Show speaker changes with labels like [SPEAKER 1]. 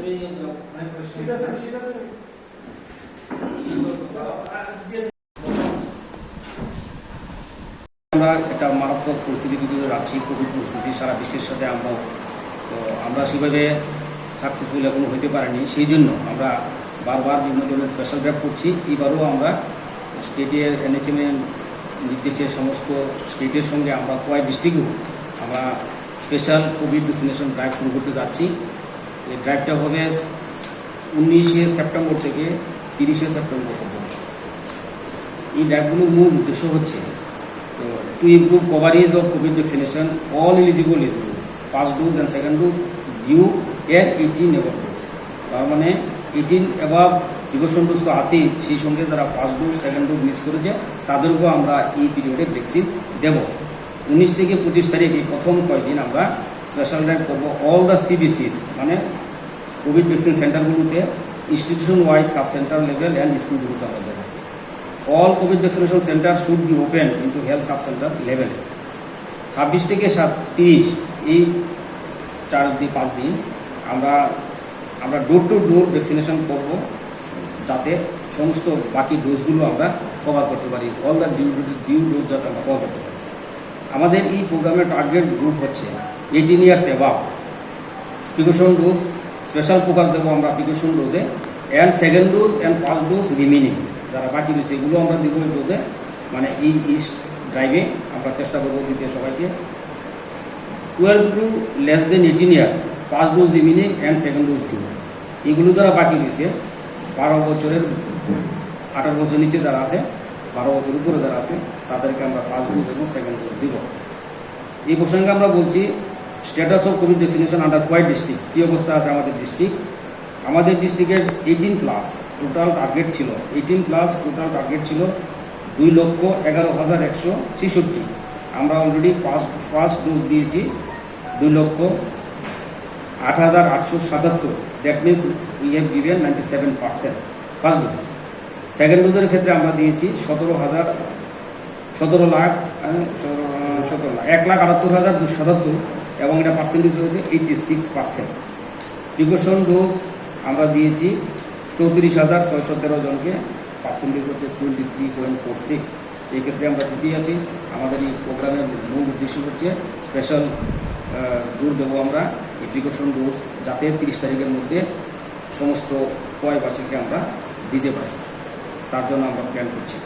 [SPEAKER 1] আমরা একটা মারাত্মক পরিস্থিতির ভিতরে আছি, কোভিড পরিস্থিতি সারা বিশ্বের সাথে আমরা সেভাবে সাকসেসফুল এখনো হইতে পারিনি। সেই জন্য আমরা বারবার বিভিন্ন ধরনের স্পেশাল ড্রাইভ করছি। এবারও আমরা স্টেটের এনএচএমের নির্দেশে সমস্ত স্টেটের সঙ্গে আমরা কয়েক ডিস্ট্রিক্টেও আমরা স্পেশাল কোভিড ভ্যাকসিনেশন ড্রাইভ শুরু করতে যাচ্ছি। এই ড্রাইভটা হবে 19শে সেপ্টেম্বর থেকে 30শে সেপ্টেম্বর পর্যন্ত। এই ড্রাইভগুলোর মূল উদ্দেশ্য হচ্ছে to improve coverage of COVID vaccination, all eligible is first dose and second dose due and 18 above dose। তার মানে 18 above প্রিকশন ডোজ তো আছেই, সেই সঙ্গে যারা first dose second dose miss করেছে তাদেরকেও আমরা এই পিরিয়ডে ভ্যাকসিন দেব। 19 থেকে 25 তারিখ এই প্রথম কয়েকদিন আমরা স্পেশাল ড্রাইভ করবো অল দ্য সিবিসিস, মানে কোভিড ভ্যাকসিন সেন্টারগুলোতে institution wise sub centre level and স্কুলগুলোতে আমরা দেবো। All COVID vaccination centers should be open into health sub-center level। 26 থেকে 30 এই 4-5 দিন আমরা ডোর টু ডোর ভ্যাকসিনেশন করব, যাতে সমস্ত বাকি ডোজগুলো আমরা কভার করতে পারি। অল দ্য ডিউ ডোজ যাতে আমরা কভার করতে পারি। আমাদের এই প্রোগ্রামের টার্গেট গ্রুপ হচ্ছে 18 years above. Precaution dose special focus দেবো আমরা প্রিকশন ডোজে, and second dose and first dose remaining যারা বাকি রয়েছে এগুলো আমরা দেবো এই ডোজে, মানে এই ইস্ট ড্রাইভে আমরা চেষ্টা করবো দিতে সবাইকে। 12 to less than 18 years first dose remaining and second dose due. এগুলো যারা বাকি রয়েছে 12 বছরের 18 বছর নিচে যারা আছে, 12 বছর উপরে যারা আছে তাদেরকে আমরা ফার্স্ট ডোজ এবং সেকেন্ড ডোজ দিব। এই প্রসঙ্গে আমরা বলছি status of covid vaccination under কোয়াই ডিস্ট্রিক্ট, কী অবস্থা আছে আমাদের ডিস্ট্রিক্ট। আমাদের ডিস্ট্রিক্টের 18+ টোটাল টার্গেট ছিল 18+ টোটাল টার্গেট ছিল 2,11,166। আমরা অলরেডি ফার্স্ট ডোজ দিয়েছি 2,08,877। That means we have given 97% first dose. Second ডোজের ক্ষেত্রে আমরা দিয়েছি 1,78,277 এবং এটা পার্সেন্টেজ হয়েছে 86%। প্রিকশন ডোজ আমরা দিয়েছি 34,613 জনকে, পার্সেন্টেজ হচ্ছে 23.46। এই ক্ষেত্রে আমরা পিছিয়ে আছি। আমাদের এই প্রোগ্রামের মূল উদ্দেশ্য হচ্ছে স্পেশাল জোর দেবো আমরা এই প্রিকশন ডোজ যাতে 30 তারিখের মধ্যে সমস্ত কয়বাসীকে আমরা দিতে পারি, তার জন্য আমরা প্ল্যান করছি।